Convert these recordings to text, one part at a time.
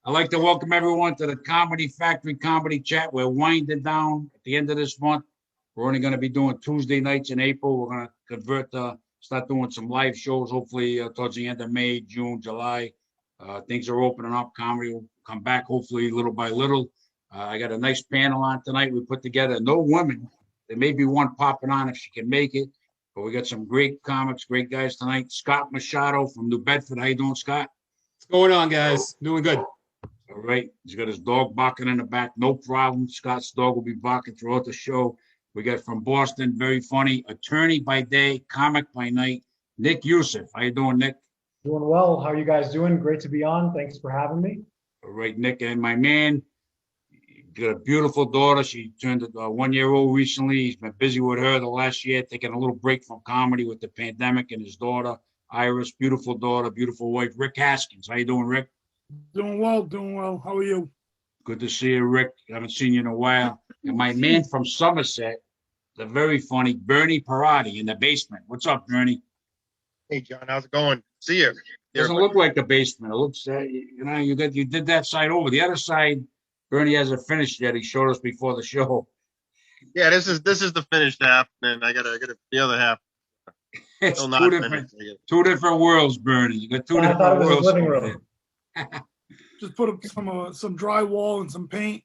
I'd like to welcome everyone to the Comedy Factory Comedy Chat. We're winding down at the end of this month. We're only going to be doing Tuesday nights in April. We're going to start doing some live shows, hopefully towards the end of May, June, July. Things are opening up. Comedy will come back, hopefully, little by little. I got a nice panel on tonight. We put together no women. There may be one popping on if she can make it. But we got some great comics, great guys tonight. Scott Machado from New Bedford. How you doing, Scott? What's going on, guys? Doing good. All right. He's got his dog barking in the back. No problem. Scott's dog will be barking throughout the show. We got from Boston, very funny, attorney by day, comic by night, Nick Youssef. How you doing, Nick? Doing well. How are you guys doing? Great to be on. Thanks for having me. All right, Nick. And my man, got a beautiful daughter. She turned 1 year old recently. He's been busy with her the last year, taking a little break from comedy with the pandemic and his daughter, Iris. Beautiful daughter, beautiful wife. Rick Haskins. How you doing, Rick? Doing well, doing well. How are you? Good to see you, Rick. I haven't seen you in a while. And my man from Somerset, the very funny Bernie Perrotta in the basement. What's up, Bernie? Hey, John, how's it going? See you. Doesn't look like the basement. It looks, you did that side over. The other side, Bernie hasn't finished yet. He showed us before the show. Yeah, this is the finished half, and I gotta get the other half. It's Still not finished. two different worlds, Bernie. You got two I thought different it was a worlds. living room. Just put up some drywall and some paint.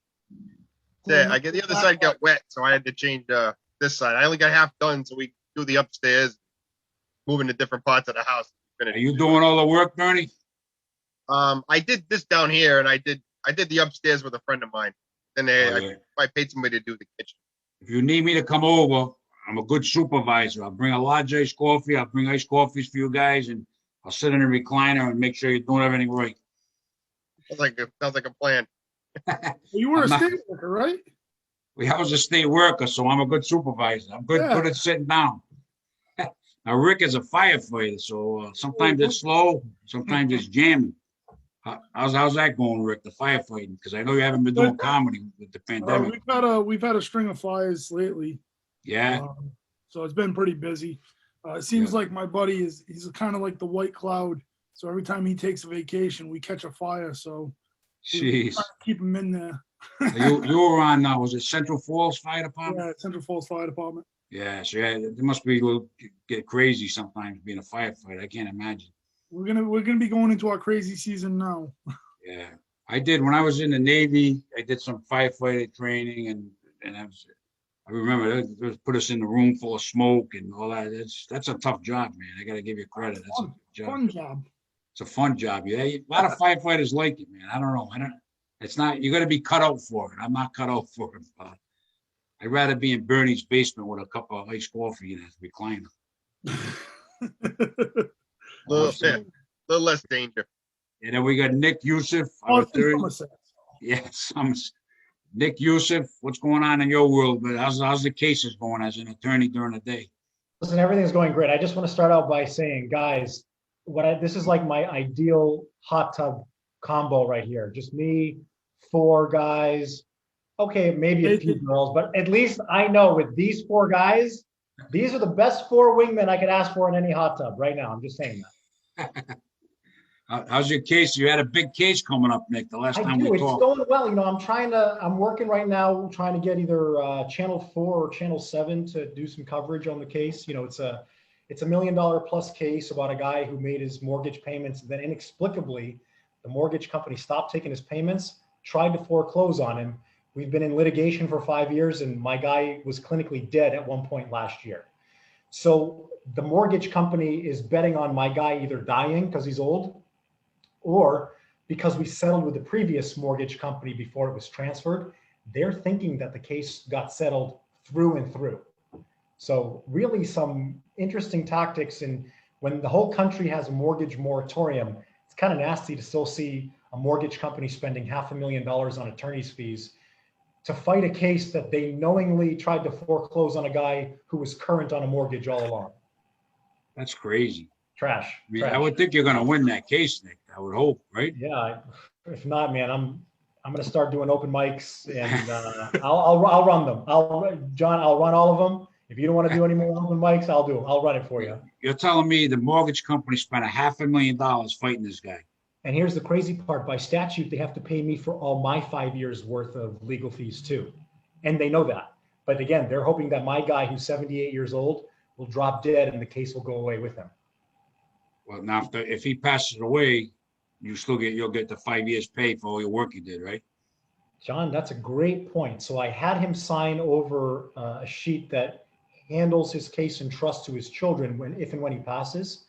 Yeah, I get the other side got wet, so I had to change this side. I only got half done, so we do the upstairs, moving to different parts of the house. Are you doing all the work, Bernie? I did this down here, and I did the upstairs with a friend of mine. Then I paid somebody to do the kitchen. If you need me to come over, I'm a good supervisor. I'll bring a large iced coffee. I'll bring iced coffees for you guys, and I'll sit in a recliner and make sure you're doing everything right. Sounds like a plan. You were a state worker, right? I was a state worker, so I'm a good supervisor. I'm good at sitting down. Now, Rick is a firefighter, so sometimes it's slow, sometimes it's jamming. How's that going, Rick, the firefighting? Because I know you haven't been doing comedy with the pandemic. We've had a string of fires lately. Yeah. So it's been pretty busy. It seems like my buddy he's kind of like the white cloud. So every time he takes a vacation, we catch a fire. So jeez, keep him in there. you were on, was it Central Falls Fire Department? Yeah, Central Falls Fire Department. Yeah, so it must be get crazy sometimes being a firefighter. I can't imagine. We're gonna be going into our crazy season now. Yeah, I did when I was in the Navy. I did some firefighter training, and I remember they put us in the room full of smoke and all that. That's a tough job, man. I got to give you credit. That's a job. Fun job. It's a fun job. Yeah, a lot of firefighters like it, man. I don't know. It's not. You got to be cut out for it. I'm not cut out for it. I'd rather be in Bernie's basement with a cup of iced coffee and a recliner. little less danger. And then we got Nick Youssef. Yes, Nick Youssef. What's going on in your world? But how's the cases going as an attorney during the day? Listen, everything's going great. I just want to start out by saying, guys, this is like my ideal hot tub combo right here. Just me, 4 guys. Okay, maybe a few girls, but at least I know with these 4 guys, these are the best 4 wingmen I could ask for in any hot tub right now. I'm just saying that. How's your case? You had a big case coming up, Nick, the last time we talked. It's going well. You know, I'm working right now trying to get either Channel 4 or Channel 7 to do some coverage on the case. You know, it's a $1 million plus case about a guy who made his mortgage payments. Then inexplicably, the mortgage company stopped taking his payments, tried to foreclose on him. We've been in litigation for 5 years, and my guy was clinically dead at one point last year. So the mortgage company is betting on my guy either dying because he's old, or because we settled with the previous mortgage company before it was transferred. They're thinking that the case got settled through and through. So really some interesting tactics. And when the whole country has a mortgage moratorium, it's kind of nasty to still see a mortgage company spending $500,000 on attorney's fees to fight a case that they knowingly tried to foreclose on a guy who was current on a mortgage all along. That's crazy. Trash. I would think you're going to win that case, Nick. I would hope, right? Yeah. If not, man, I'm going to start doing open mics, and I'll run them. I'll run all of them. If you don't want to do any more open mics, I'll do them. I'll run it for you. You're telling me the mortgage company spent $500,000 fighting this guy? And here's the crazy part. By statute, they have to pay me for all my 5 years worth of legal fees too. And they know that. But again, they're hoping that my guy who's 78 years old will drop dead and the case will go away with him. Well, now, if he passes away, you'll get the 5 years pay for all your work you did, right? John, that's a great point. So I had him sign over a sheet that handles his case in trust to his children if and when he passes.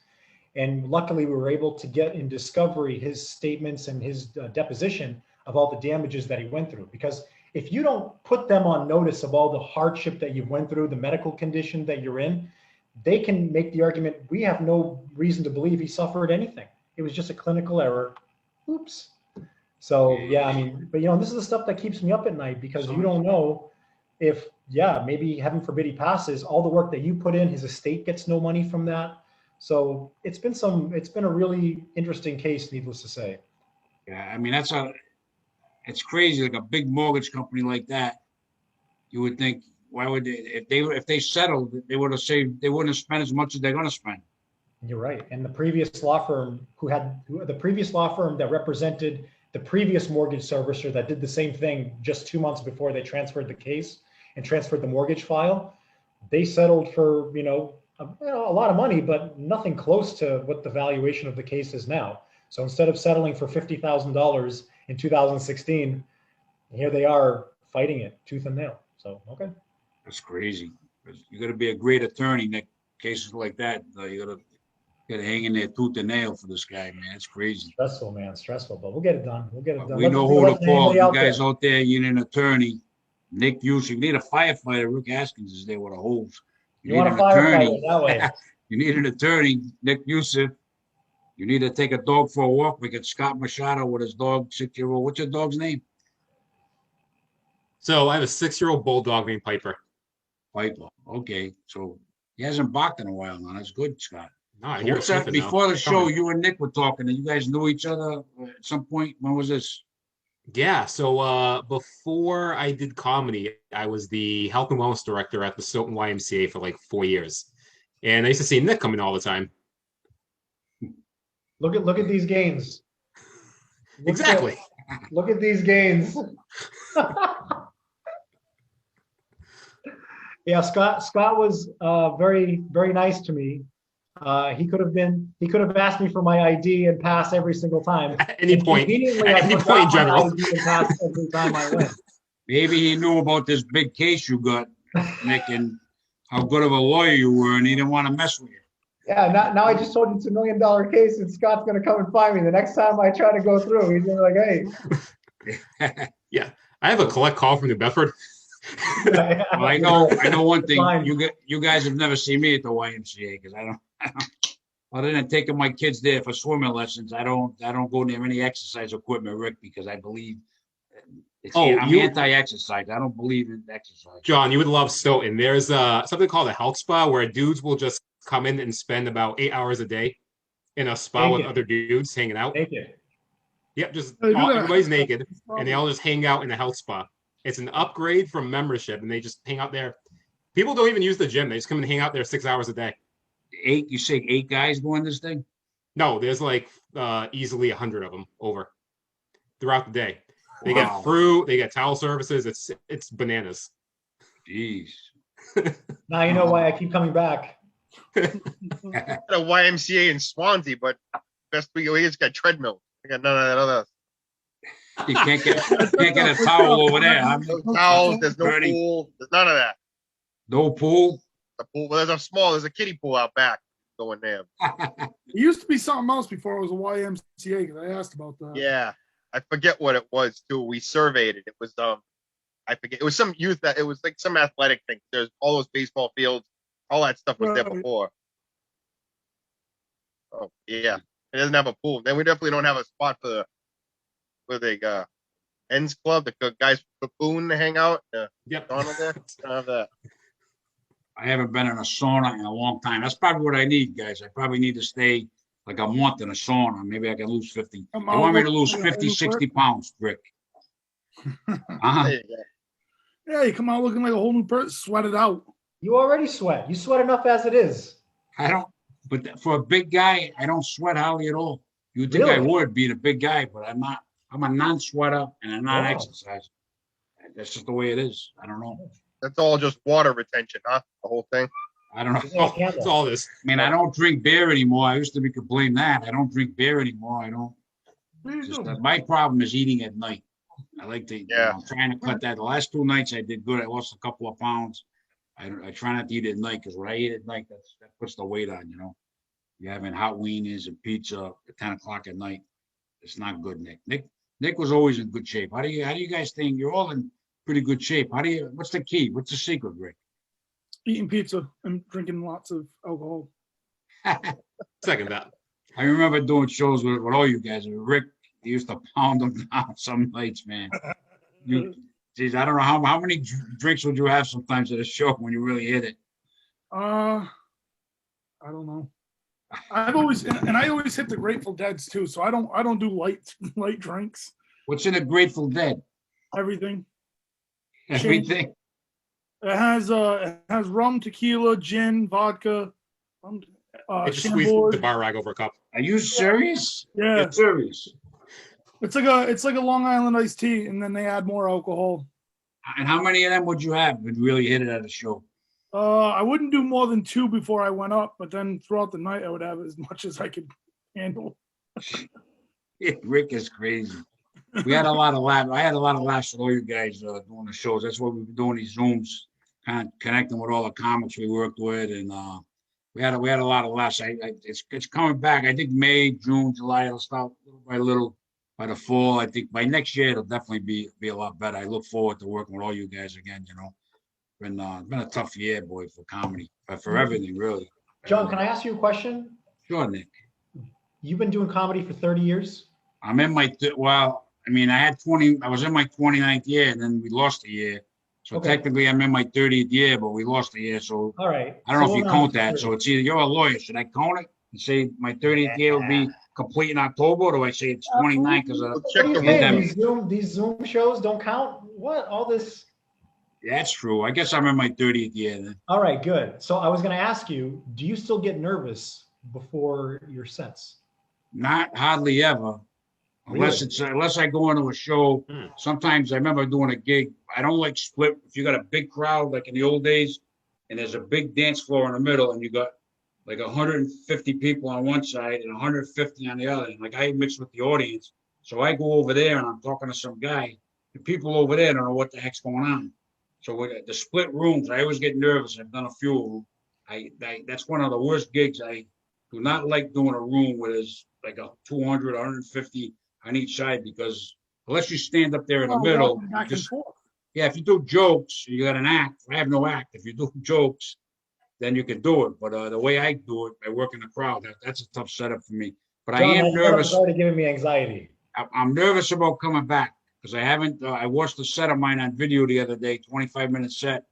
And luckily, we were able to get in discovery his statements and his deposition of all the damages that he went through. Because if you don't put them on notice of all the hardship that you went through, the medical condition that you're in, they can make the argument, we have no reason to believe he suffered anything. It was just a clinical error. Oops. So, yeah, I mean, but this is the stuff that keeps me up at night, because you don't know if, maybe heaven forbid he passes, all the work that you put in, his estate gets no money from that. So it's been a really interesting case, needless to say. Yeah, I mean, it's crazy. Like a big mortgage company like that, you would think, why would they, if they settled, they wouldn't have spent as much as they're going to spend. You're right. And the previous law firm that represented the previous mortgage servicer that did the same thing just 2 months before they transferred the case and transferred the mortgage file, they settled for, a lot of money, but nothing close to what the valuation of the case is now. So instead of settling for $50,000 in 2016, here they are fighting it tooth and nail. So, okay. That's crazy. You got to be a great attorney, Nick. Cases like that, you got to hang in there tooth and nail for this guy, man. It's crazy. Stressful, man. Stressful, but we'll get it done. We know who to call. You guys out there, you need an attorney. Nick Yusuf. You need a firefighter. Rick Haskins is there with a hose. You want a firefighter that way. You need an attorney, Nick Yusuf. You need to take a dog for a walk. We get Scott Machado with his dog, 6-year-old. What's your dog's name? So I have a 6-year-old bulldog named Piper. Piper. Okay. So he hasn't barked in a while now. That's good, Scott. No, I hear What's that? sniffing now. Before the It's show, coming. you and Nick were talking, and you guys knew each other at some point. When was this? Yeah, so before I did comedy, I was the health and wellness director at the Stoughton YMCA for like 4 years. And I used to see Nick coming all the time. Look at these gains. Exactly. Look at these gains. Yeah, Scott was very, very nice to me. He could have asked me for my ID and pass every single time. At any point. Conveniently, At I any forgot point in my general. ID and passed every time I went. Maybe he knew about this big case you got, Nick, and how good of a lawyer you were, and he didn't want to mess with you. Yeah, now I just told you it's $1 million case, and Scott's gonna come and find me. The next time I try to go through, he's gonna be like, "Hey." Yeah, I have a collect call from New Bedford. Yeah. Well, I know one thing. Fine. You guys have never seen me at the YMCA because I don't. Other than taking my kids there for swimming lessons, I don't go near any exercise equipment, Rick, because I believe I'm anti-exercise. I don't believe in exercise. John, you would love Stoughton. There's something called a health spa where dudes will just come in and spend about 8 hours a day in a spa with other dudes hanging out. Take it. Yep, just They do that. everybody's naked and they all just hang out in the health spa. It's an upgrade from membership, and they just hang out there. People don't even use the gym. They just come and hang out there 6 hours a day. You say 8 guys doing this thing? No, there's like easily 100 of them over throughout the day. They Wow. get fruit, they get towel services. It's bananas. Jeez. Now you know why I keep coming back. Got a YMCA in Swansea, but best we just got treadmills. I got none of that other. You can't get a towel over there. Huh? No towels. There's no Bernie. pool. There's none of that. No pool. The pool. Well, there's a kiddie pool out back. Go in there. It used to be something else before it was a YMCA, because I asked about that. Yeah, I forget what it was too. We surveyed it. It was I forget. It was some youth that it was like some athletic thing. There's all those baseball fields. All that stuff was there Right. before. Oh yeah, it doesn't have a pool. Then we definitely don't have a spot for the Ends Club, the guys from Cocoon to hang out. Yep. Donald there. Don't have that. I haven't been in a sauna in a long time. That's probably what I need, guys. I probably need to stay like a month in a sauna. Maybe I can lose 50. They want me to lose 50, 60 pounds, Rick. Uh-huh. There you go. Yeah, you come out looking like a whole new person, sweat it out. You already sweat. You sweat enough as it is. I don't, but for a big guy, I don't sweat hardly at all. You'd think I Really? would, being a big guy, but I'm not. I'm a non-sweater and a Wow. non-exercise. That's just the way it is. I don't know. That's all just water retention, huh? The whole thing. I don't know. Yeah, Oh, it's all this. I mean, I don't drink beer anymore. I used to be complaining that. I don't drink beer anymore. I don't. What are you Just doing? my problem is eating at night. I like to, Yeah. I'm trying to cut that. The last 2 nights I did good. I lost a couple of pounds. I try not to eat at night because when I eat at night, that puts the weight on, you know. You're having hot wieners and pizza at 10 o'clock at night. It's not good, Nick. Nick was always in good shape. How do you guys think you're all in pretty good shape? What's the key? What's the secret, Rick? Eating pizza and drinking lots of alcohol. Second that. I remember doing shows with all you guys. Rick, he used to pound them down some nights, man. Geez, I don't know how many drinks would you have sometimes at a show when you really hit it. I don't know. I always hit the Grateful Dead's too, so I don't do light drinks. What's in a Grateful Dead? Everything. Everything. It has rum, tequila, gin, vodka. I just squeezed the Chambord. bar rag over a cup. Are you serious? Yeah, You're serious. it's like a Long Island iced tea, and then they add more alcohol. And how many of them would you have if you really hit it at a show? I wouldn't do more than 2 before I went up, but then throughout the night I would have as much as I could handle. Yeah, Rick is crazy. We had a lot of laughs. I had a lot of laughs with all you guys doing the shows. That's why we've been doing these Zooms, kind of connecting with all the comics we worked with, and we had a lot of laughs. It's coming back. I think May, June, July. It'll start little by little. By the fall, I think by next year it'll definitely be a lot better. I look forward to working with all you guys again. You know, been a tough year, boy, for comedy, but for everything really. John, can I ask you a question? Sure, Nick. You've been doing comedy for 30 years? I'm in my I mean, I was in my 29th year, and then we lost a year. So Okay. technically, I'm in my 30th year, but we lost a year. So All right. I don't know So if you we're count on that. 30. So it's either you're a lawyer. Should I count it and say my 30th year will be complete in October, or do I say it's 29 because of Check What the are you saying? pandemic? These Zoom shows don't count? What? All this? Yeah, that's true. I guess I'm in my 30th year then. All right, good. So I was going to ask you, do you still get nervous before your sets? Not hardly ever, unless I go into a show. Sometimes I remember doing a gig. I don't like split. If you got a big crowd like in the old days, and there's a big dance floor in the middle, and you got like 150 people on one side and 150 on the other, and like I mix with the audience, so I go over there and I'm talking to some guy. The people over there don't know what the heck's going on. So with the split rooms, I always get nervous. I've done a few of them. That's one of the worst gigs. I do not like doing a room where there's like a 200, 150 on each side, because unless you stand up there in the middle, walking back and forth. yeah, if you do jokes, you got an act. I have no act. If you do jokes, then you can do it. But the way I do it, I work in the crowd. That's a tough setup for me. But John, I am that setup nervous. is already giving me anxiety. I'm nervous about coming back because I haven't. I watched a set of mine on video the other day, 25-minute set,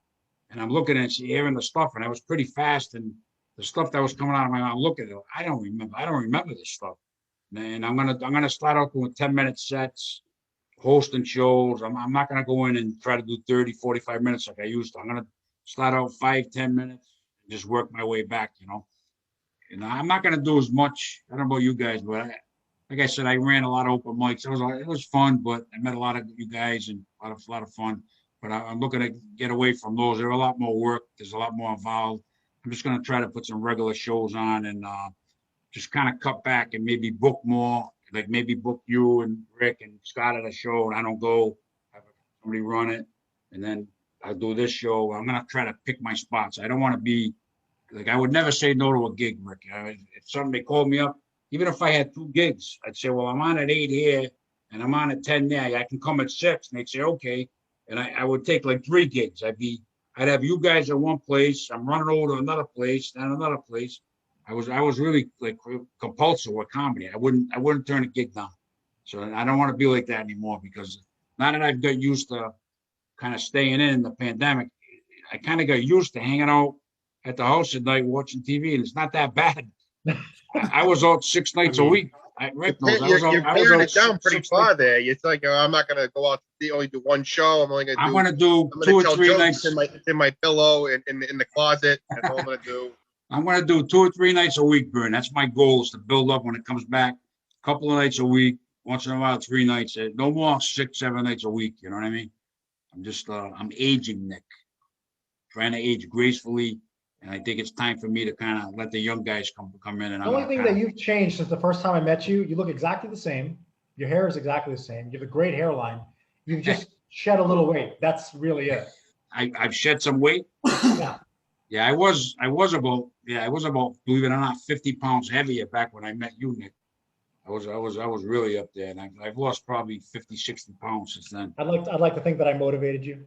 and I'm looking at hearing the stuff, and I was pretty fast, and the stuff that was coming out of my mouth. I'm looking at it. I don't remember this stuff. And I'm gonna start out doing 10-minute sets, hosting shows. I'm not gonna go in and try to do 30, 45 minutes like I used to. I'm gonna start out 5, 10 minutes and just work my way back, you know. And I'm not gonna do as much. I don't know about you guys, but like I said, I ran a lot of open mics. It was fun, but I met a lot of you guys and a lot of fun. But I'm looking to get away from those. They're a lot more work. There's a lot more involved. I'm just gonna try to put some regular shows on and just kind of cut back and maybe book more, like maybe book you and Rick and Scott at a show, and I don't go, have somebody run it, and then I'll do this show. I'm gonna try to pick my spots. I don't want to be like, I would never say no to a gig, Rick. If somebody called me up, even if I had 2 gigs, I'd say, well, I'm on at 8 here and I'm on at 10 there. I can come at 6, and they'd say, okay. And I would take like 3 gigs. I'd have you guys at one place. I'm running over to another place, then another place. I was really like compulsive with comedy. I wouldn't turn a gig down. So I don't want to be like that anymore, because now that I've got used to kind of staying in the pandemic, I kind of got used to hanging out at the house at night watching TV, and it's not that bad. I was out 6 nights a week. Rick knows. You're paring it down pretty far there. It's like, I'm not gonna go out to only do one show. I'm gonna do 2 or 3 nights in my pillow in the closet. That's all I'm gonna do. I'm gonna do 2 or 3 nights a week, Bern. That's my goal, is to build up when it comes back. couple of nights a week, once in a while, 3 nights, no more 6, 7 nights a week. You know what I mean? I'm just, I'm aging, Nick, trying to age gracefully. And I think it's time for me to kind of let the young guys come in. And The only thing that you've changed since the first time I met you, you look exactly the same. Your hair is exactly the same. You have a great hairline. You've just shed a little weight. That's really it. I've shed some weight. Yeah. Yeah, I was about, believe it or not, 50 pounds heavier back when I met you, Nick. I was really up there, and I've lost probably 50, 60 pounds since then. I'd like to think that I motivated you.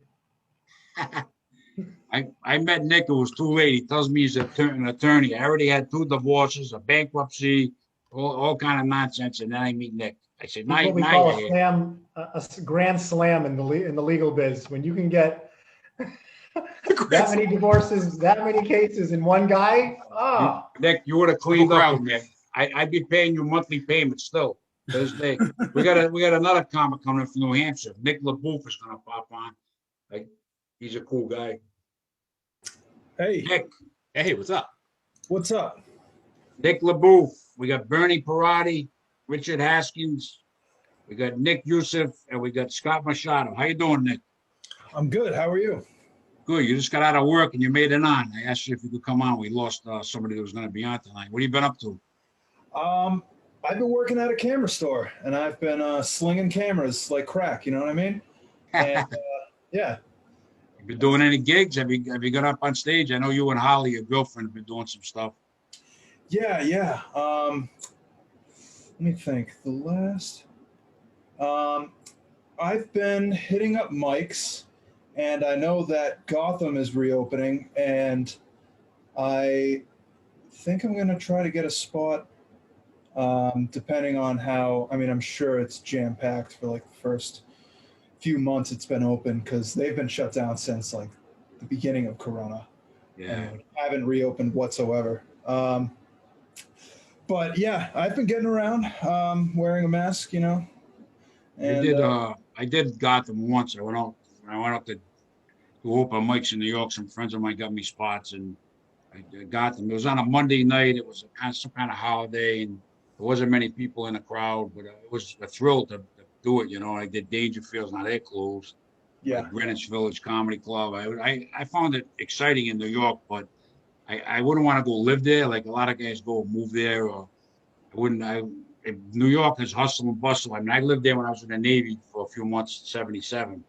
I met Nick. It was too late. He tells me he's an attorney. I already had 2 divorces, a bankruptcy, all kind of nonsense, and then I meet Nick. I said, It's what we call a slam, a grand slam in the legal biz. When you can get that many divorces, that many cases in one guy. Oh, Nick, you would have cleaned up, Nick. I'd be paying you monthly payments still to this day. We got another comic coming from New Hampshire. Nick LaBouffe is gonna pop on. Like, he's a cool guy. Hey, Nick, Hey, what's up? what's up? Nick LaBouffe. We got Bernie Perrotta, Richard Haskins. We got Nick Youssef, and we got Scott Machado. How you doing, Nick? I'm good. How are you? Good. You just got out of work and you made it on. I asked you if you could come on. We lost somebody that was going to be on tonight. What have you been up to? I've been working at a camera store, and I've been slinging cameras like crack. You know what I mean? And yeah, Have you been doing any gigs? Have you got up on stage? I know you and Holly, your girlfriend, have been doing some stuff. yeah. Let me think. The last, I've been hitting up mics, and I know that Gotham is reopening, and I think I'm gonna try to get a spot. Depending on how, I mean, I'm sure it's jam packed for like the first few months it's been open, because they've been shut down since like the beginning of Corona. Yeah. And haven't reopened whatsoever. But yeah, I've been getting around, wearing a mask, you know. And I did Gotham once. I went up to open mics in New York. Some friends of mine got me spots, and I got them. It was on a Monday night. It was some kind of holiday, and there wasn't many people in the crowd, but it was a thrill to do it. You know, I did Dangerfield's, now they're closed. yeah, Like Greenwich Village Comedy Club. I found it exciting in New York, but I wouldn't want to go live there. Like a lot of guys go move there, or I wouldn't. New York is hustle and bustle. I mean, I lived there when I was in the Navy for a few months, '77.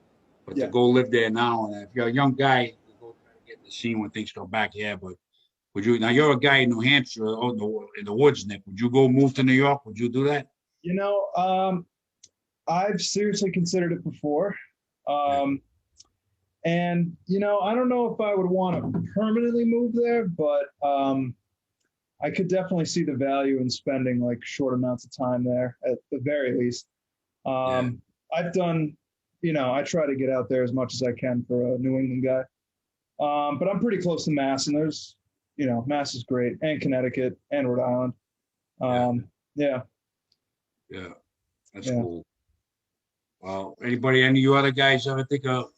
But Yeah. to go live there now, and if you're a young guy, you go try to get in the scene when things go back here. But would you? Now you're a guy in New Hampshire, in the woods, Nick. Would you go move to New York? Would you do that? you know, I've seriously considered it before. And you know, I don't know if I would want to permanently move there, but I could definitely see the value in spending like short amounts of time there at the very least. I've done, you know, I try to get out there as much as I can for a New England guy. But I'm pretty close to Mass, and there's, you know, Mass is great, and Connecticut and Rhode Island. Yeah. Yeah, that's Yeah. cool. Well, any of you other guys ever think of?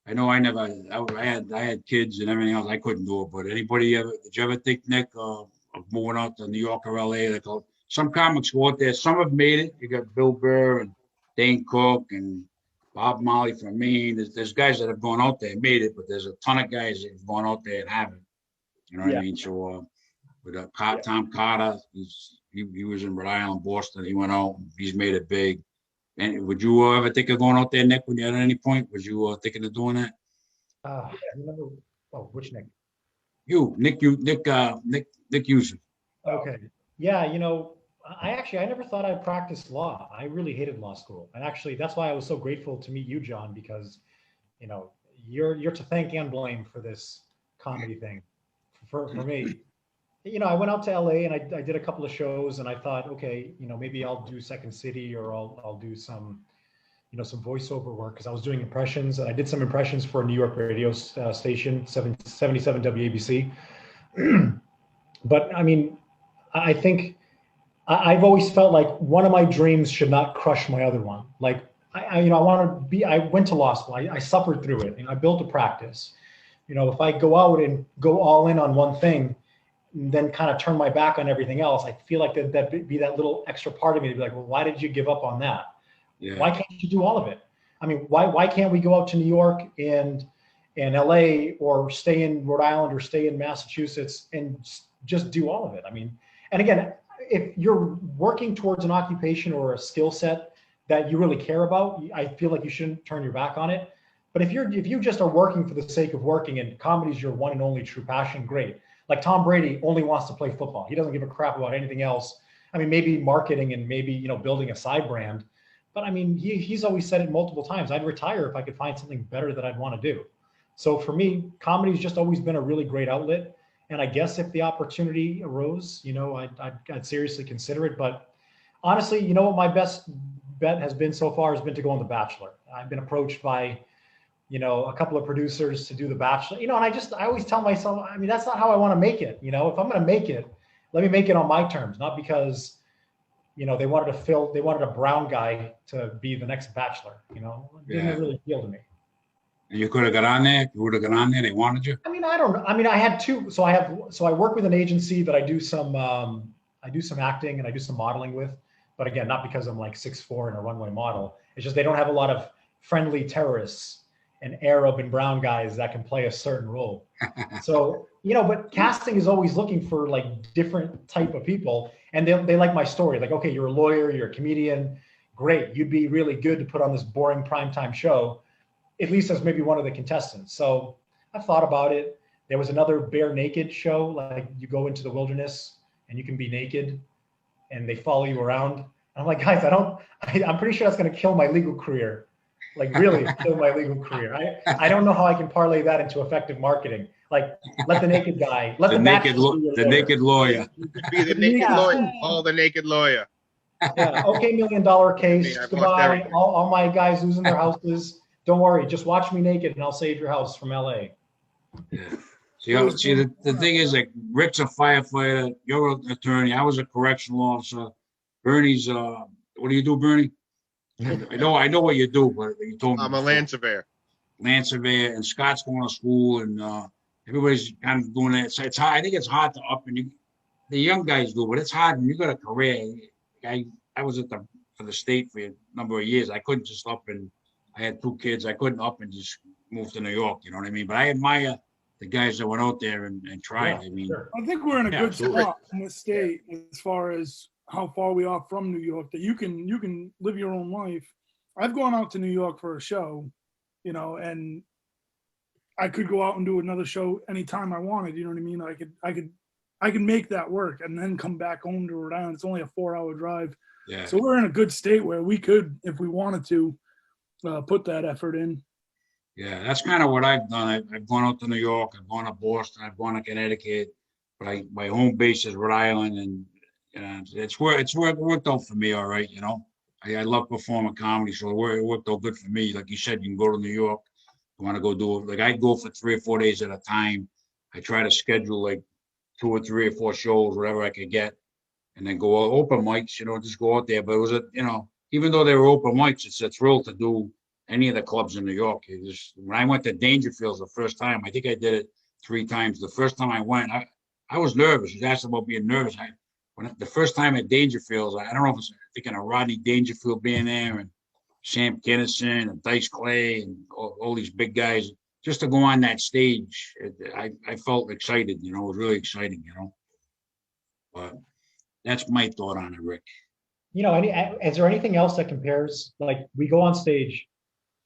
I know I never. I had kids and everything else. I couldn't do it. But anybody ever? Did you ever think, Nick, of moving out to New York or LA? Like, some comics go out there. Some have made it. You got Bill Burr and Dane Cook and Bob Marley from Maine. There's guys that have gone out there and made it, but there's a ton of guys that have gone out there and haven't. You know what I mean? So with Tom Carter, he was in Rhode Island, Boston. He went out. He's made it big. And would you ever think of going out there, Nick? When you at any point, was you thinking of doing that? Which Nick? Nick Youssef. Okay. Yeah, you know, I never thought I'd practice law. I really hated law school. And actually, that's why I was so grateful to meet you, John, because, you know, you're to thank and blame for this comedy thing. For me, you know, I went out to LA and I did a couple of shows, and I thought, okay, you know, maybe I'll do Second City, or I'll do some, you know, some voiceover work, because I was doing impressions. I did some impressions for a New York radio station, 77 WABC. But I mean, I think I've always felt like one of my dreams should not crush my other one. Like, I went to law school. I suffered through it, and I built a practice. You know, if I go out and go all in on one thing, then kind of turn my back on everything else, I feel like that'd be that little extra part of me to be like, well, why did you give up on that? Yeah. Why can't you do all of it? I mean, why can't we go out to New York and LA, or stay in Rhode Island, or stay in Massachusetts and just do all of it? I mean, and again, if you're working towards an occupation or a skill set that you really care about, I feel like you shouldn't turn your back on it. But if you just are working for the sake of working and comedy is your one and only true passion, great. Like Tom Brady only wants to play football. He doesn't give a crap about anything else. I mean, maybe marketing and maybe, you know, building a side brand. But I mean, he's always said it multiple times. I'd retire if I could find something better that I'd want to do. So for me, comedy's just always been a really great outlet. And I guess if the opportunity arose, you know, I'd seriously consider it. But honestly, you know what my best bet has been so far has been to go on The Bachelor. I've been approached by, you know, a couple of producers to do The Bachelor, you know, and I always tell myself, I mean, that's not how I want to make it. You know, if I'm going to make it, let me make it on my terms, not because, you know, they wanted a brown guy to be the next Bachelor, you know, it didn't really appeal to me. And you could have got on there. You would have got on there. They wanted you. I mean, I don't know. I mean, I had two. So I work with an agency that I do some acting and I do some modeling with, but again, not because I'm like 6'4" and a runway model. It's just they don't have a lot of friendly terrorists and Arab and brown guys that can play a certain role. So, you know, but casting is always looking for like different type of people, and they like my story. Like, okay, you're a lawyer, you're a comedian, great. You'd be really good to put on this boring primetime show, at least as maybe one of the contestants. So I've thought about it. There was another bare naked show, like you go into the wilderness and you can be naked and they follow you around. And I'm like, guys, I'm pretty sure that's going to kill my legal career. Like really kill my legal career. I don't know how I can parlay that into effective marketing. Like let the naked guy, let the naked lawyer. Be the naked lawyer. Call the naked lawyer. Yeah. Okay, $1 million case. I've lost Goodbye. everything. All my guys losing their houses. Don't worry. Just watch me naked and I'll save your house from LA. Yeah. See, the thing is, like, Rick's a firefighter. You're an attorney. I was a correctional officer. Bernie's, what do you do, Bernie? I know what you do, but you told me. I'm a land surveyor. Land surveyor, and Scott's going to school, and everybody's kind of doing that. So it's hard. I think it's hard to up, and the young guys do, but it's hard when you got a career. I was for the state for a number of years. I couldn't just up, and I had 2 kids. I couldn't up and just move to New York. You know what I mean? But I admire the guys that went out there and tried. Yeah, I mean, sure. I think we're in a good absolutely. spot in this state as far as how far we are from New York, that you can live your own life. I've gone out to New York for a show, you know, and I could go out and do another show anytime I wanted. You know what I mean? I could make that work and then come back home to Rhode Island. It's only a 4-hour drive. yeah. So we're in a good state where we could, if we wanted to, put that effort in. Yeah, that's kind of what I've done. I've gone out to New York, I've gone to Boston, I've gone to Connecticut, but my home base is Rhode Island, and it's worked out for me all right. You know, I love performing comedy, so it worked out good for me. Like you said, you can go to New York. You want to go do it? Like I go for 3 or 4 days at a time. I try to schedule like 2 or 3 or 4 shows, whatever I could get, and then go open mics. You know, just go out there. But it was even though they were open mics, it's a thrill to do any of the clubs in New York. When I went to Dangerfields the first time, I think I did it 3 times. The first time I went, I was nervous. You asked about being nervous. The first time at Dangerfields, I don't know if it's thinking of Rodney Dangerfield being there and Sam Kinison and Dice Clay and all these big guys. Just to go on that stage, I felt excited. You know, it was really exciting. You know, but that's my thought on it, Rick. You know, is there anything else that compares? Like we go on stage,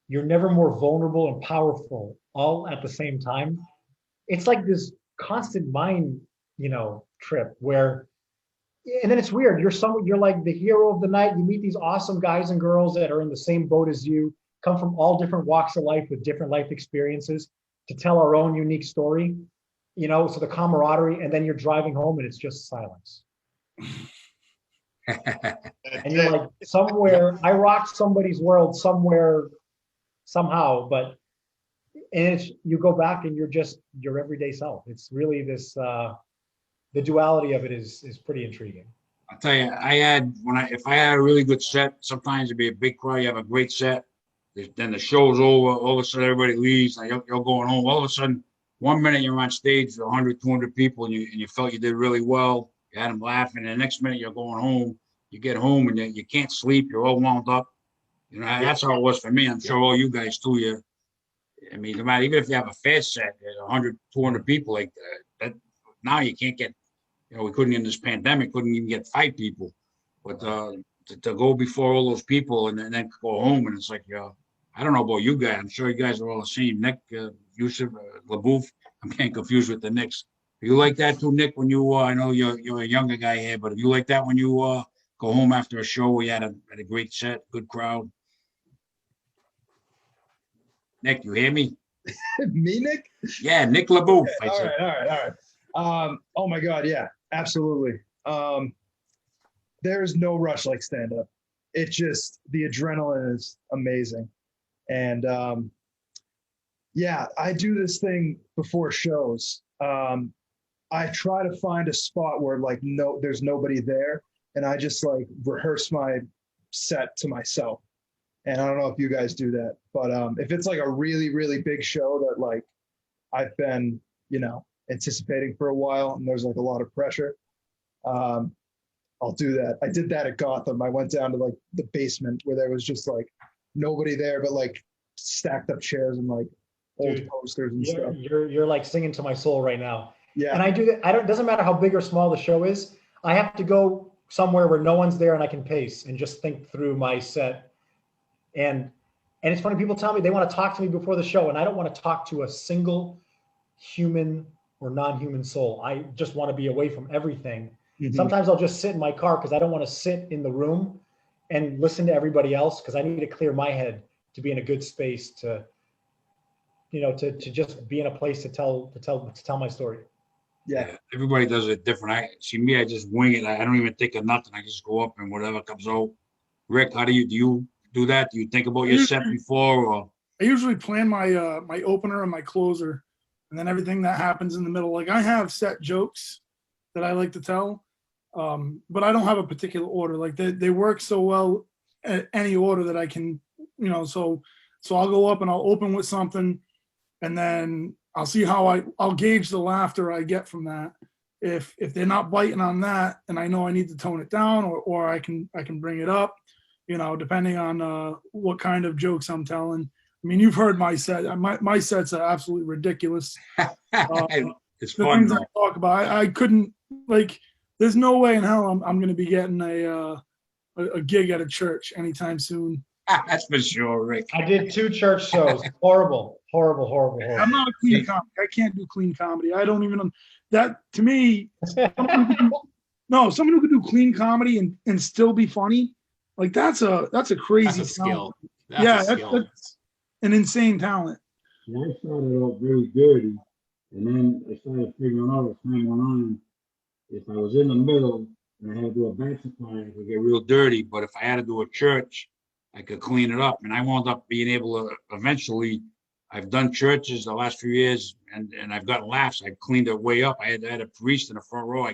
you're never more vulnerable and powerful all at the same time. It's like this constant mind, trip where, and then it's weird. You're like the hero of the night. You meet these awesome guys and girls that are in the same boat as you, come from all different walks of life with different life experiences to tell our own unique story, so the camaraderie, and then you're driving home and it's just silence. And you're like, somewhere, I rocked somebody's world somewhere, somehow, but you go back and you're just your everyday self. It's really this, the duality of it is pretty intriguing. I'll tell you, if I had a really good set, sometimes it'd be a big crowd. You have a great set, then the show's over. All of a sudden, everybody leaves. Like you're going home. All of a sudden, one minute you're on stage with 100, 200 people and you felt you did really well. You had them laughing. And the next minute you're going home. You get home and you can't sleep. You're all wound up. You know, that's how it was for me. I'm sure all you guys too. I mean, no matter, even if you have a fast set, 100, 200 people like that, now you can't get, we couldn't in this pandemic, couldn't even get 5 people. But to go before all those people and then go home and it's like, I don't know about you guys. I'm sure you guys are all the same. Nick, Yusuf, LaBouffe, I'm getting confused with the Knicks. You like that too, Nick, when you, I know you're a younger guy here, but you like that when you go home after a show where you had a great set, good crowd? Nick, you hear me? Me, Nick? Yeah, Nick LaBouffe. Okay, all right. Oh my God, yeah, absolutely. There's no rush like stand up. It just, the adrenaline is amazing. And yeah, I do this thing before shows. I try to find a spot where like there's nobody there, and I just like rehearse my set to myself. And I don't know if you guys do that, but if it's like a really, really big show that like I've been, anticipating for a while and there's like a lot of pressure, I'll do that. I did that at Gotham. I went down to like the basement where there was just like nobody there, but like stacked up chairs and like old posters and stuff. You're like singing to my soul right now. Yeah. And I do that. It doesn't matter how big or small the show is. I have to go somewhere where no one's there and I can pace and just think through my set. And it's funny, people tell me they want to talk to me before the show, and I don't want to talk to a single human or non-human soul. I just want to be away from everything. Mm-hmm. Sometimes I'll just sit in my car because I don't want to sit in the room and listen to everybody else, because I need to clear my head to be in a good space to just be in a place to tell my story. Yeah, everybody does it different. I just wing it. I don't even think of nothing. I just go up and whatever comes out. Rick, how do you do that? Do you think about your set before, or? I usually plan my my opener and my closer, and then everything that happens in the middle. Like I have set jokes that I like to tell, but I don't have a particular order. Like they work so well at any order that I can, so I'll go up and I'll open with something, and then I'll see how I'll gauge the laughter I get from that. If they're not biting on that, and I know I need to tone it down, or I can bring it up, depending on what kind of jokes I'm telling. I mean, you've heard my set. My sets are absolutely ridiculous. It's the fun. Things I talk about, I couldn't, like. There's no way in hell I'm going to be getting a gig at a church anytime soon. That's for sure, Rick. I did 2 church shows. Horrible. I'm not a clean comic. I can't do clean comedy. I don't even. That to me, someone who could do clean comedy and still be funny, like that's a crazy skill. That's an insane talent. Yeah, I started off very dirty, and then I started figuring out as time went on, if I was in the middle and I had to do a bachelor party, I could get real dirty. But if I had to do a church, I could clean it up. And I wound up being able to eventually. I've done churches the last few years, and I've got laughs. I've cleaned it way up. I had a priest in the front row.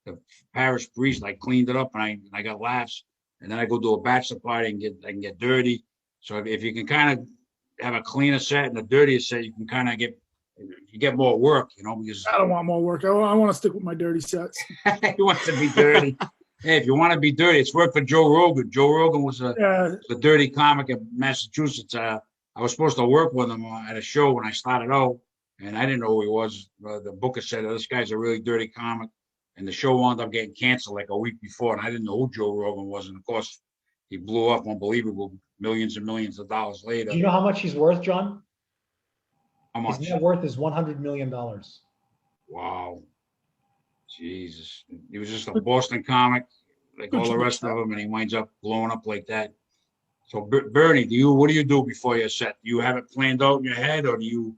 The parish priest, I cleaned it up, and I got laughs. And then I go do a bachelor party and I can get dirty. So if you can kind of have a cleaner set and a dirtier set, you can kind of get more work, because I don't want more work. I want to stick with my dirty sets. You want to be dirty. Hey, if you want to be dirty, it's worked for Joe Rogan. Joe Rogan was a dirty comic in Massachusetts. I was supposed to work with him at a show when I started out, and I didn't know who he was. The booker said, this guy's a really dirty comic, and the show wound up getting canceled like a week before, and I didn't know who Joe Rogan was. And of course, he blew up, unbelievable, millions and millions of dollars later. Do you know how much he's worth, John? How much? His net worth is $100 million. Wow. Jesus. He was just a Boston comic, like all the rest of them, and he winds up blowing up like that. So, Bernie, what do you do before your set? Do you have it planned out in your head, or do you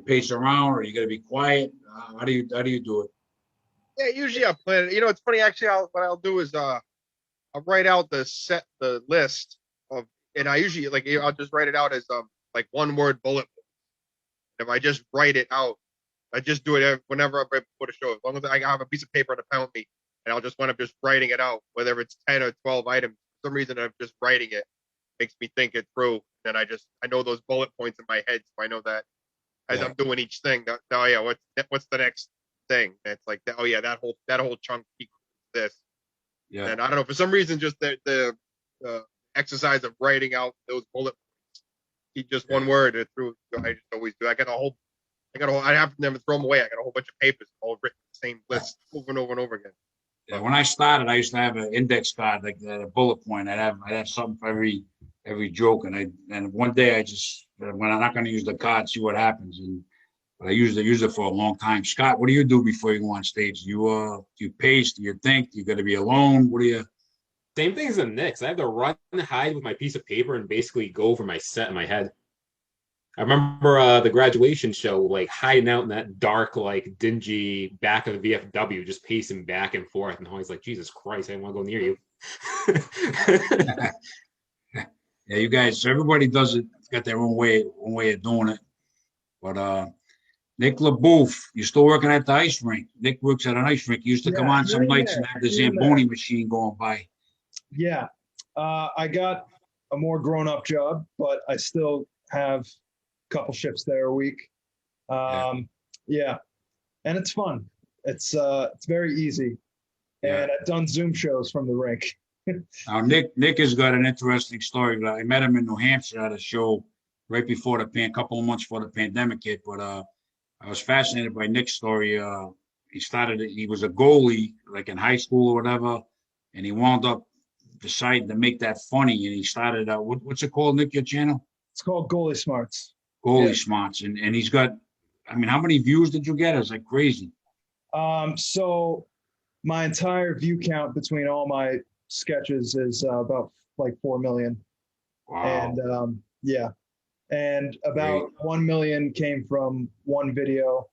pace around, or you got to be quiet? How do you do it? Yeah, usually I plan it. It's funny. Actually, what I'll do is I'll write out the list of, and I usually I'll just write it out as like one word bullet. If I just write it out, I just do it whenever I put a show. As long as I have a piece of paper to pound me, and I'll just wind up just writing it out, whether it's 10 or 12 items. For some reason, I'm just writing it. Makes me think it through. Then I know those bullet points in my head, so I know that as Yeah. I'm doing each thing. Oh yeah, what's the next thing? And it's like, oh yeah, that whole chunk equals this. Yeah. And I don't know, for some reason, just the exercise of writing out those bullet points, keep just one word and through. I just always do. I have to never throw them away. I got a whole bunch of papers all written the same list over and over and over again. Yeah, when I started, I used to have an index card like that, a bullet point. I'd have something for every joke, and one day I just when I'm not going to use the card, see what happens. But I used it for a long time. Scott, what do you do before you go on stage? Do you pace? Do you think? Do you got to be alone? What do you? Same thing as the Knicks. I have to run and hide with my piece of paper and basically go over my set in my head. I remember the graduation show, like hiding out in that dark, like dingy back of the VFW, just pacing back and forth. And always like, Jesus Christ, I didn't want to go near you. Yeah, you guys. Everybody does it. Got their own way of doing it. But Nick LaBouffe, you're still working at the ice rink. Nick works at an ice rink. He used to come on some nights and have the Zamboni machine going by. Yeah. I got a more grown-up job, but I still have a couple shifts there a week. Yeah. And it's fun. It's very easy. Yeah. And I've done Zoom shows from the rink. Now, Nick has got an interesting story. I met him in New Hampshire at a show right before couple of months before the pandemic hit. But I was fascinated by Nick's story. He was a goalie, like in high school or whatever, and he wound up deciding to make that funny. And he started, what's it called, Nick, your channel? It's called Goalie Smarts. Goalie Smarts. And he's got, I mean, how many views did you get? It's like crazy. So my entire view count between all my sketches is about like 4 million. Wow. And yeah. And about 1 million came from one video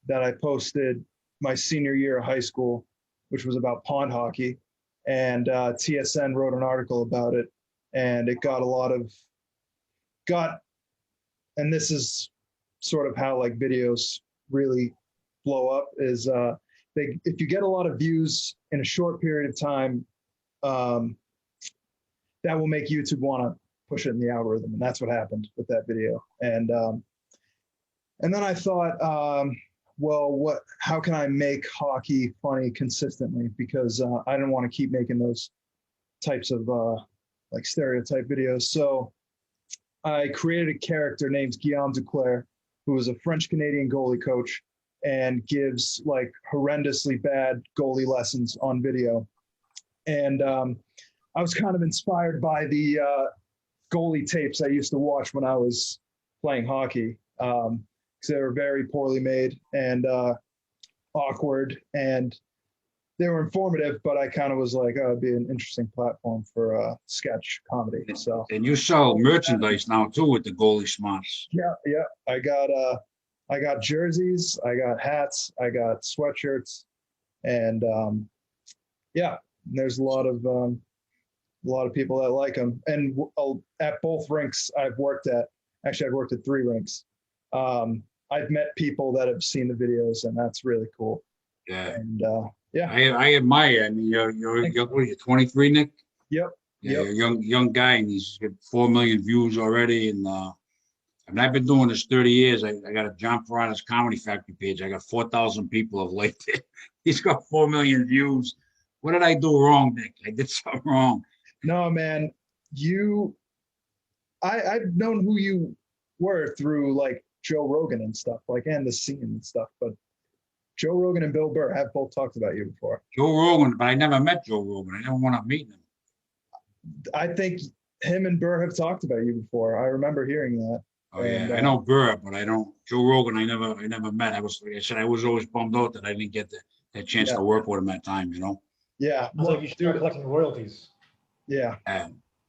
that I posted my senior year of high school, which was about pond hockey. And TSN wrote an article about it, and it got and this is sort of how like videos really blow up is if you get a lot of views in a short period of time, that will make YouTube want to push it in the algorithm, and that's what happened with that video. And then I thought, well, how can I make hockey funny consistently? Because I didn't want to keep making those types of like stereotype videos. So I created a character named Guillaume Duclair, who is a French-Canadian goalie coach and gives like horrendously bad goalie lessons on video. And I was kind of inspired by the goalie tapes I used to watch when I was playing hockey, because they were very poorly made and awkward, and they were informative, but I kind of was like, oh, it'd be an interesting platform for sketch comedy. So, and you sell merchandise now too with the Goalie Smarts. Yeah. I got jerseys, I got hats, I got sweatshirts, and yeah, there's a lot of people that like them. And at both rinks I've worked at 3 rinks. I've met people that have seen the videos, and that's really cool. Yeah. And yeah, I admire. I mean, you're 23, Nick. Yep. Yeah, you're a young guy, and he's got 4 million views already. And I've been doing this 30 years. I got a John Perrotta's Comedy Factory page. I got 4,000 people have liked it. He's got 4 million views. What did I do wrong, Nick? I did something wrong. No, man, I've known who you were through like Joe Rogan and stuff, like, and the scene and stuff. But Joe Rogan and Bill Burr have both talked about you before. Joe Rogan, but I never met Joe Rogan. I never wound up meeting him. I think him and Burr have talked about you before. I remember hearing that. Oh yeah, I know Burr, but I don't Joe Rogan. I never met. I was, like I said, I was always bummed out that I didn't get that chance to work with him that time. You know. Yeah. Sounds like you should start collecting royalties. Yeah.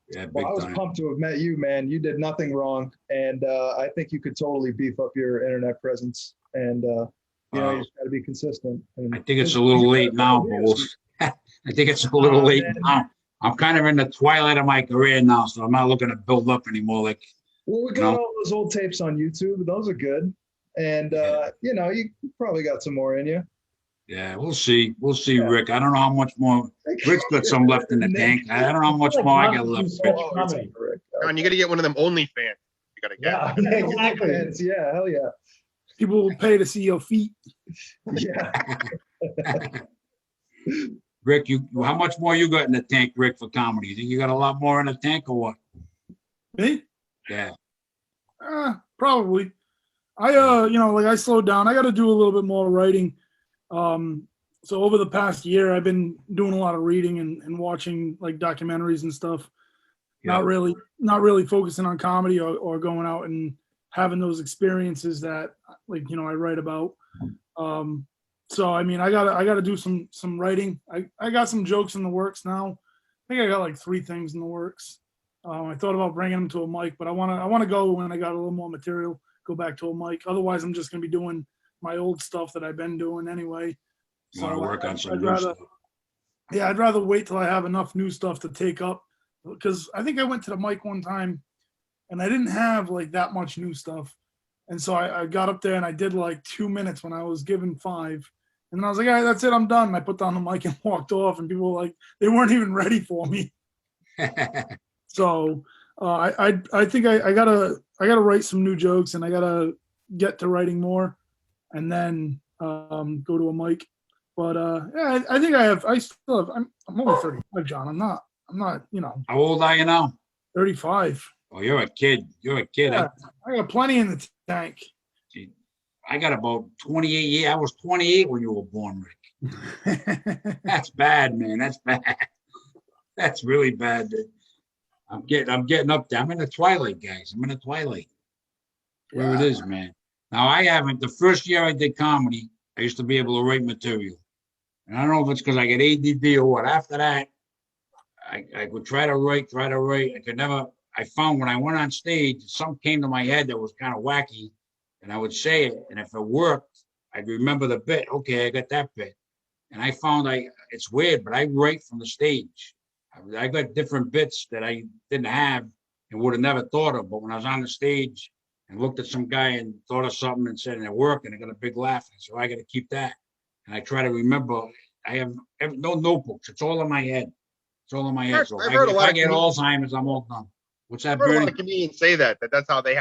Yeah, big Well, I was time. pumped to have met you, man. You did nothing wrong, and I think you could totally beef up your internet presence. And you know, you just got to be consistent. And I think it's a little late now, but I think it's a little late now. I'm kind of in the twilight of my career now, so I'm not looking to build up anymore. Like, well, we got all those old tapes on YouTube. Those are good, and you know, you probably got some more in you. Yeah, we'll see. We'll see, Rick. I don't know how much more. Rick's got some left in the tank. I don't know how much more I got left. John, you got to get one of them OnlyFans. You got to get. Yeah, exactly. Yeah, hell yeah. People will pay to see your feet. Yeah. Rick, how much more you got in the tank, Rick, for comedy? You think you got a lot more in the tank or what? Me? Yeah. Probably. I slowed down. I got to do a little bit more writing. So over the past year, I've been doing a lot of reading and watching like documentaries and stuff. Yeah. Not really focusing on comedy or going out and having those experiences that I write about. So I mean, I gotta do some writing. I got some jokes in the works now. I think I got like 3 things in the works. I thought about bringing them to a mic, but I wanna go when I got a little more material. Go back to a mic. Otherwise, I'm just gonna be doing my old stuff that I've been doing anyway. You want to work on some I'd new rather, stuff. yeah, I'd rather wait till I have enough new stuff to take up, because I think I went to the mic one time and I didn't have like that much new stuff. And so I got up there and I did like 2 minutes when I was given 5. And then I was like, all right, that's it, I'm done. And I put down the mic and walked off, and people were like, they weren't even ready for me. So I think I gotta write some new jokes, and I gotta get to writing more, and then go to a mic. But yeah, I think I still have. I'm only 35, John. I'm not. How old are you now? 35. Oh, you're a kid. You're a kid. Yeah, I got plenty in the tank. I got about 28 years. I was 28 when you were born, Rick. That's bad, man. That's bad. That's really bad. I'm getting up there. I'm in the twilight, guys. I'm in the twilight. Where it is, man. Now I haven't. The first year I did comedy, I used to be able to write material. And I don't know if it's because I get ADD or what. After that, I would try to write. I could never. I found when I went on stage, something came to my head that was kind of wacky, and I would say it. And if it worked, I'd remember the bit. Okay, I got that bit. And I found it's weird, but I write from the stage. I got different bits that I didn't have and would have never thought of. But when I was on the stage and looked at some guy and thought of something and said, and it worked, and I got a big laugh. And so I got to keep that. And I try to remember. I have no notebooks. It's all in my head. It's all in my head. So I've heard a if lot I of get Alzheimer's, I'm all done. What's that, I've heard a lot Bernie? of comedians say that's how they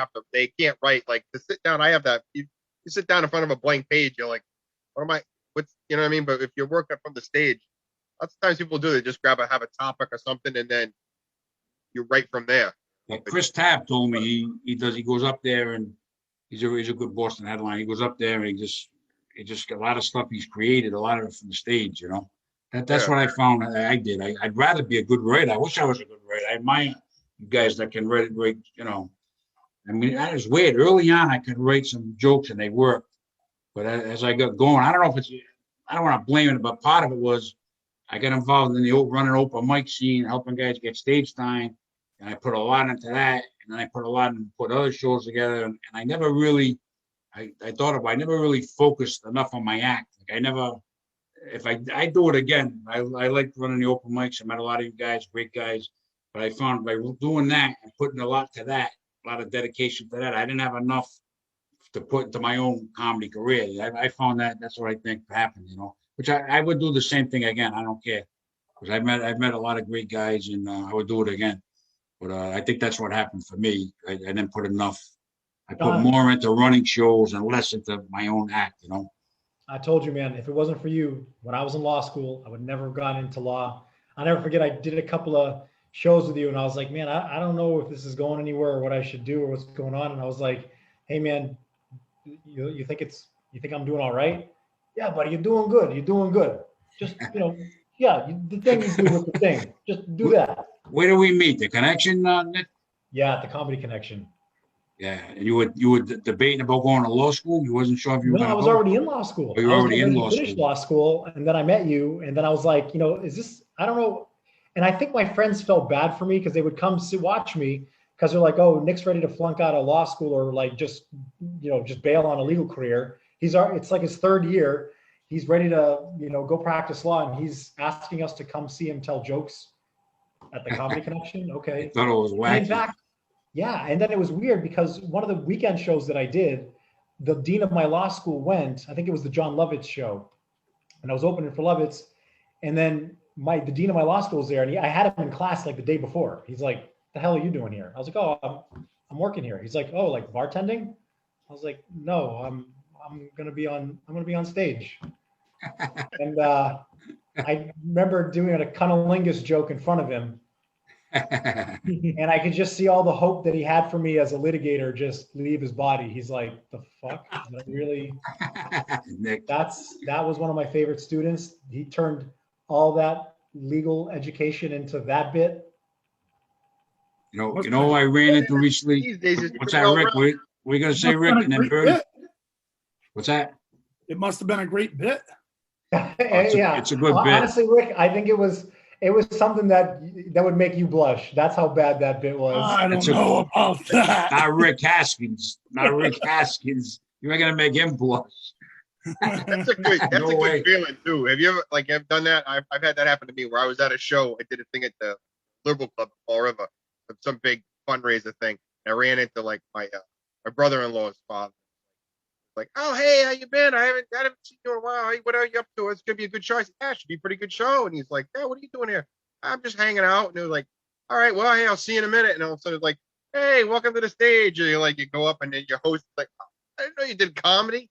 can't write. Like to sit down, I have that. You sit down in front of a blank page, you're like, what's, you know what I mean? But if you're working from the stage, lots of times people do, they just have a topic or something, and then you write from there. Like Chris Tabb told me he goes up there, and he's a good Boston headline. He goes up there and he just got a lot of stuff he's created, a lot of it from the stage, you know. That's what I found I did. I'd rather be a good writer. I wish I was a good writer. I admire you guys that can write, you know. I mean, that is weird. Early on, I could write some jokes and they worked. But as I got going, I don't know if I don't want to blame it, but part of it was I got involved in the running open mic scene, helping guys get stage time. And I put a lot into that. And then I put other shows together. And I never really, I never really focused enough on my act. Like I never, if I do it again, I like running the open mics. I met a lot of you guys, great guys. But I found by doing that and putting a lot to that, a lot of dedication to that, I didn't have enough to put into my own comedy career. I found that's what I think happened, you know, which I would do the same thing again. I don't care. Because I've met a lot of great guys, and I would do it again. But I think that's what happened for me. I didn't put enough. I put more into running shows and less into my own act, you know. I told you, man, if it wasn't for you, when I was in law school, I would never have gone into law. I'll never forget, I did a couple of shows with you, and I was like, man, I don't know if this is going anywhere or what I should do or what's going on. And I was like, hey, man, you think I'm doing all right? Yeah, buddy, you're doing good. You're doing good. Just, the thing you do with the thing, just do that. Where do we meet? The Connection, Nick? Yeah, at the Comedy Connection. Yeah, and you were debating about going to law school. You wasn't sure if you were No, going to I was go. already in law school. Oh, you were already in law finished school. law school, and then I met you, and then I was like, is this? I don't know. And I think my friends felt bad for me because they would come watch me because they're like, oh, Nick's ready to flunk out of law school or like just bail on a legal career. It's like his 3rd year. He's ready to, go practice law, and he's asking us to come see him tell jokes at the Comedy Connection. Okay. I thought it was wacky. And in fact, yeah. And then it was weird because one of the weekend shows that I did, the dean of my law school went, I think it was the John Lovitz show, and I was opening for Lovitz. And then the dean of my law school was there, and I had him in class like the day before. He's like, the hell are you doing here? I was like, oh, I'm working here. He's like, oh, like bartending? I was like, no, I'm gonna be on stage. And I remember doing a cunnilingus joke in front of him, and I could just see all the hope that he had for me as a litigator just leave his body. He's like, the fuck? Did I really? Nick, That was one of my favorite students. He turned all that legal education into that bit. you know, who I ran into recently. These days, it's What's pretty that, well Rick? rounded. We're gonna say Must've Rick been a and then great Bernie. bit. What's that? It must have been a great bit. It's a good bit. Honestly, Rick, I think it was something that would make you blush. That's how bad that bit was. I don't It's a- know about that. Not Rick Haskins. Not Rick Haskins. You ain't gonna make him blush. That's a good. That's No a good way. feeling too. Have you ever have done that? I've had that happen to me where I was at a show. I did a thing at the Liberal Club in Fall River, some big fundraiser thing. And I ran into like my brother-in-law's father. Like, oh hey, how you been? I haven't seen you in a while. Hey, what are you up to? It's gonna be a good show. I said, yeah, it should be a pretty good show. And he's like, yeah, what are you doing here? I'm just hanging out. And it was like, all right, well, hey, I'll see you in a minute. And all of a sudden, it's like, hey, welcome to the stage. And you go up, and then your host is like, oh, I didn't know you did comedy.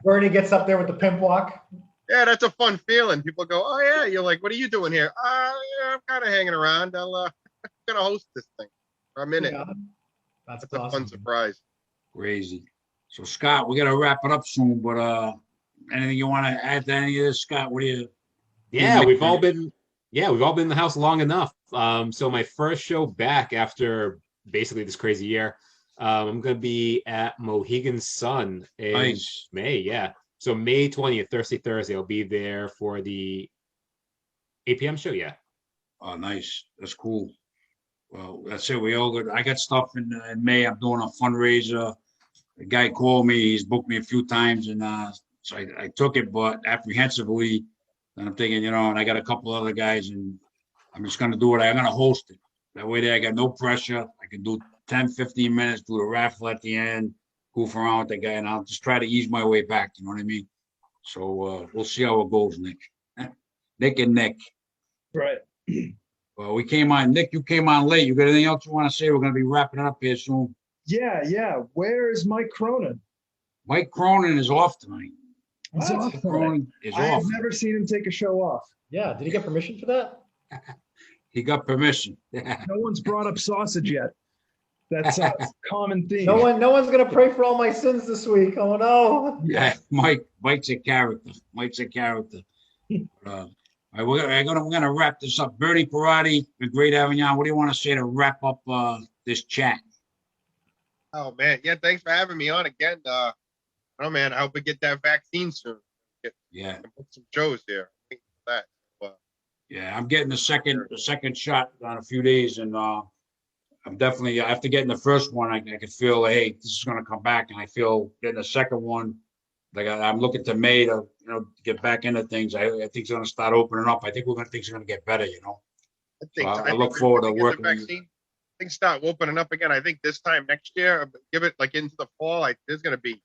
Bernie gets up there with the pimp walk. Yeah, that's a fun feeling. People go, oh yeah. You're like, what are you doing here? Yeah, I'm kind of hanging around. I'm gonna host this thing for a minute. Yeah. That's That's a awesome. fun surprise. Crazy. So Scott, we gotta wrap it up soon, but anything you want to add to any of this, Scott? What do you? Yeah, we've all been in the house long enough. So my first show back after basically this crazy year, I'm gonna be at Mohegan Sun in Nice. May. Yeah, so May 20th, Thursday, I'll be there for the 8 p.m. show. Yeah. Oh, nice. That's cool. Well, that's it. We all good. I got stuff in May. I'm doing a fundraiser. The guy called me. He's booked me a few times, and so I took it, but apprehensively. And I'm thinking, and I got a couple other guys, and I'm just gonna do it. I'm gonna host it. That way, there I got no pressure. I can do 10, 15 minutes, do a raffle at the end, goof around with the guy, and I'll just try to ease my way back. You know what I mean? So we'll see how it goes, Nick. Nick and Nick. Right. Well, we came on. Nick, you came on late. You got anything else you want to say? We're gonna be wrapping it up here soon. Yeah. Where is Mike Cronin? Mike Cronin is off tonight. He's What? off tonight. Cronin is I off. have never seen him take a show off. Yeah. Did he get permission for that? He got permission. No one's brought up sausage yet. That's a common theme. No one's gonna pray for all my sins this week. Oh no. Yeah, Mike's a character. Mike's a character. All right, we're gonna wrap this up. Bernie Perrotta, been great having you on. What do you want to say to wrap up this chat? Oh man, yeah. Thanks for having me on again. Oh man, I hope we get that vaccine soon. Yeah, Book some shows here. I think that. yeah. I'm getting the second shot in a few days, and I'm definitely after getting the first one, I could feel hey, this is gonna come back, and I feel getting the second one. Like I'm looking to May to get back into things. I think it's gonna start opening up. I think things are gonna get better. I think I think look when forward we to get the working with you. vaccine, things start opening up again. I think this time next year, give it like into the fall. There's gonna be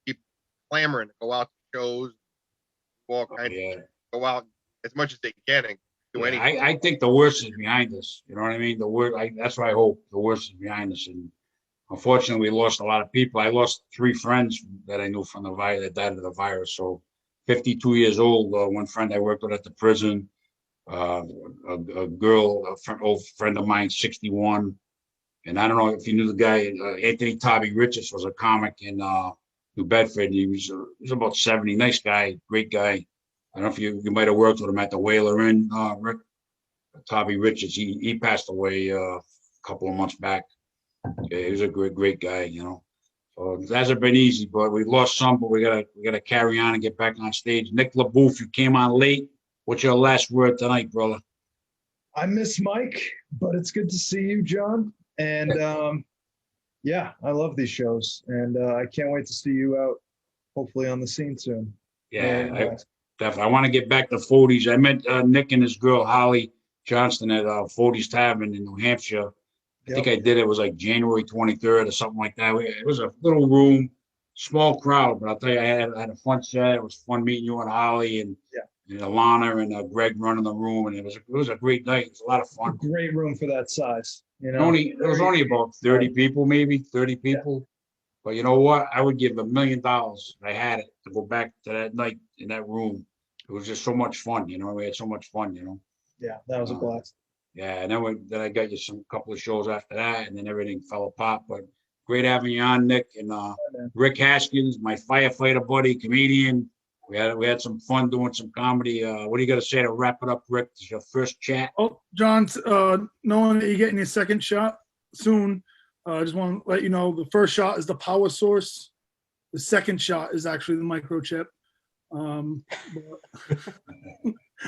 people clamoring to go out to shows, walk, go out as much as they can and do Yeah, anything. I think the worst is behind us. You know what I mean? That's what I hope. The worst is behind us. And unfortunately, we lost a lot of people. I lost 3 friends that I knew from the virus that died of the virus. So 52 years old, one friend I worked with at the prison, a girl, old friend of mine, 61. And I don't know if you knew the guy, Anthony Tobby Richards was a comic in New Bedford. He was about 70, nice guy, great guy. I don't know if you might have worked with him at the Whaler Inn, Rick. Tobby Richards, he passed away a couple of months back. Yeah, he was a great guy, So it hasn't been easy, but we lost some, but we gotta carry on and get back on stage. Nick LaBouffe, you came on late. What's your last word tonight, brother? I miss Mike, but it's good to see you, John. And yeah, I love these shows, and I can't wait to see you out, hopefully on the scene soon. Yeah, And, definitely. I want to get back to Fody's. I met Nick and his girl Holly Johnston at Fody's Tavern in New Hampshire. I think I did it was like January 23rd or something like that. It was a little room, small crowd, but I'll tell you, I had a fun set. It was fun meeting you and Holly and Alana and Greg running the room, and it was a great night. It was a lot of a fun. great room for that size. There was only about 30 people, maybe 30 people, But you know what? I would give $1 million if I had it to go back to that night in that room. It was just so much fun, you know. We had so much fun, you know. Yeah, that was a blast. Yeah, and then I got you some couple of shows after that, and then everything fell apart. But great having you on, Nick, and Rick Haskins, my firefighter buddy, comedian. We had some fun doing some comedy. What do you got to say to wrap it up, Rick? This is your first chat. Oh, John, knowing that you're getting your second shot soon, I just want to let you know the first shot is the power source. The second shot is actually the microchip.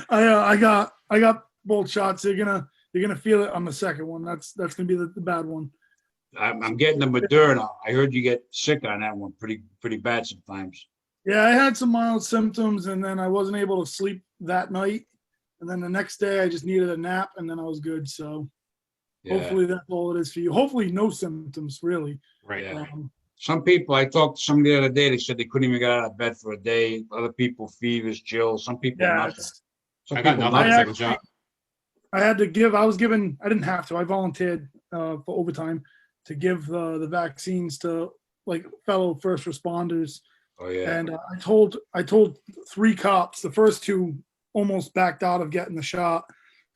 I got both shots. You're gonna feel it on the second one. That's gonna be the bad one. I'm getting the Moderna. I heard you get sick on that one, pretty bad sometimes. Yeah, I had some mild symptoms, and then I wasn't able to sleep that night. And then the next day, I just needed a nap, and then I was good. So Yeah. hopefully that's all it is for you. Hopefully no symptoms, really. Right. Yeah. Some people, I talked to somebody the other day, they said they couldn't even get out of bed for a day. Other people, fevers, chills. Some people, Yeah, nothing. Some I got people, nothing. nothing. Second shot. I had to give. I didn't have to. I volunteered for overtime to give the vaccines to like fellow first responders. Oh yeah. And I told 3 cops. The first 2 almost backed out of getting the shot.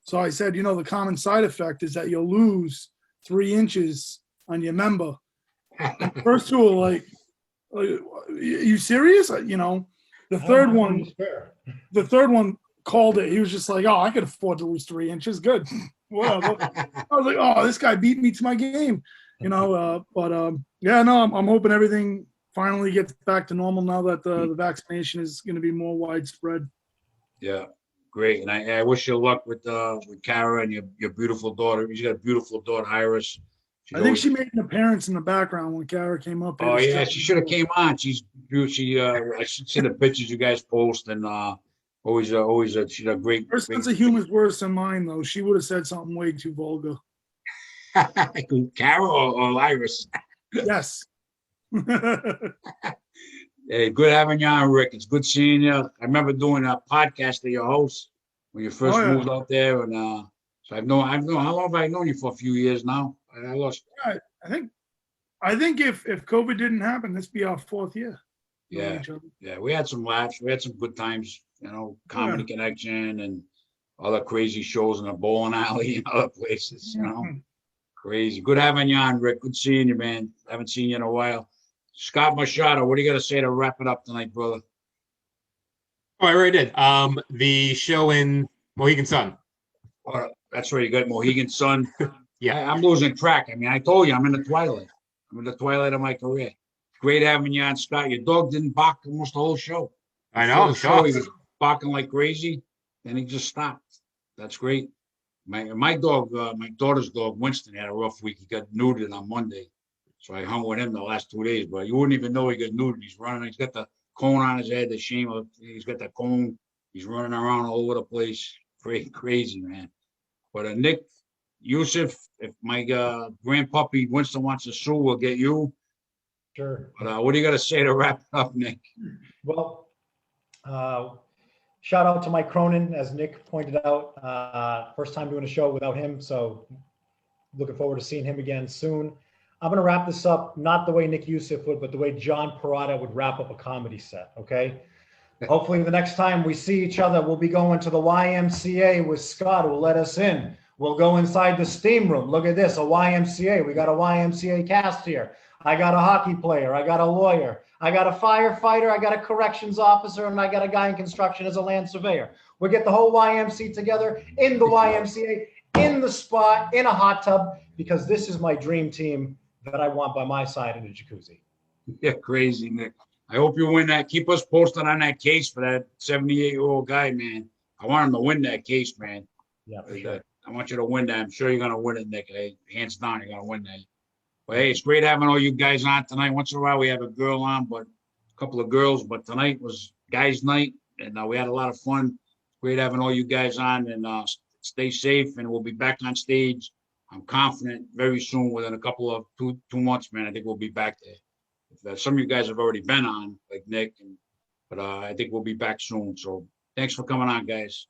So I said, the common side effect is that you'll lose 3 inches on your member. And the first 2 are like, "Are you serious?" The third one called it. He was just like, "Oh, I could afford to lose 3 inches. Good, whatever." I was like, "Oh, this guy beat me to my game," yeah. No, I'm hoping everything finally gets back to normal now that the vaccination is going to be more widespread. Yeah, great. And I wish you luck with Kara and your beautiful daughter. You got a beautiful daughter, Iris. I think she made an appearance in the background when Kara came up. Oh yeah, she should have came on. She's beautiful. I should see the pictures you guys post, and always she's a great. Her sense of humor is worse than mine, though. She would have said something way too vulgar. Kara or Iris? Yes. Hey, good having you on, Rick. It's good seeing you. I remember doing a podcast at your house when you first moved out there, and so I've known. How long have I known you for? A few years now. I lost. I think if COVID didn't happen, this would be our 4th year. Yeah, we had some laughs. We had some good times. Comedy Connection and other crazy shows in the bowling alley and other places. Crazy. Good having you on, Rick. Good seeing you, man. Haven't seen you in a while. Scott Machado, what do you got to say to wrap it up tonight, brother? Oh, I already did. The show in Mohegan Sun. Oh, that's where you got Mohegan Sun. Yeah. I'm losing track. I mean, I told you I'm in the twilight. I'm in the twilight of my career. Great having you on, Scott. Your dog didn't bark almost the whole show. I know. I'm shocked. He was barking like crazy, and he just stopped. That's great. My dog, my daughter's dog, Winston, had a rough week. He got neutered on Monday. So I hung with him the last 2 days, but you wouldn't even know he got neutered. He's running. He's got the cone on his head, the shame of he's got the cone. He's running around all over the place. Crazy, man. But Nick, Yusuf, if my grandpuppy Winston wants to sue, we'll get you. Sure. But what do you got to say to wrap it up, Nick? Well, shout out to Mike Cronin, as Nick pointed out. First time doing a show without him, so looking forward to seeing him again soon. I'm going to wrap this up not the way Nick Yusuf would, but the way John Perrotta would wrap up a comedy set, okay? Hopefully the next time we see each other, we'll be going to the YMCA with Scott, who will let us in. We'll go inside the steam room. Look at this, a YMCA. We got a YMCA cast here. I got a hockey player. I got a lawyer. I got a firefighter. I got a corrections officer, and I got a guy in construction as a land surveyor. We'll get the whole YMCA together in the YMCA, in the spot, in a hot tub, because this is my dream team that I want by my side in a jacuzzi. Yeah, crazy, Nick. I hope you win that. Keep us posted on that case for that 78-year-old guy, man. I want him to win that case, man. Yeah, for sure. I want you to win that. I'm sure you're going to win it, Nick. Hey, hands down, you're going to win that. But hey, it's great having all you guys on tonight. Once in a while, we have a girl on, but a couple of girls. But tonight was guys' night, and we had a lot of fun. Great having all you guys on, and stay safe. And we'll be back on stage. I'm confident very soon, within a couple of two months, man. I think we'll be back there. Some of you guys have already been on, like Nick, but I think we'll be back soon. So thanks for coming on, guys.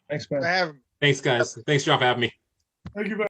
Thanks, man. Thanks, guys. Thanks, John, for having me. Thank you very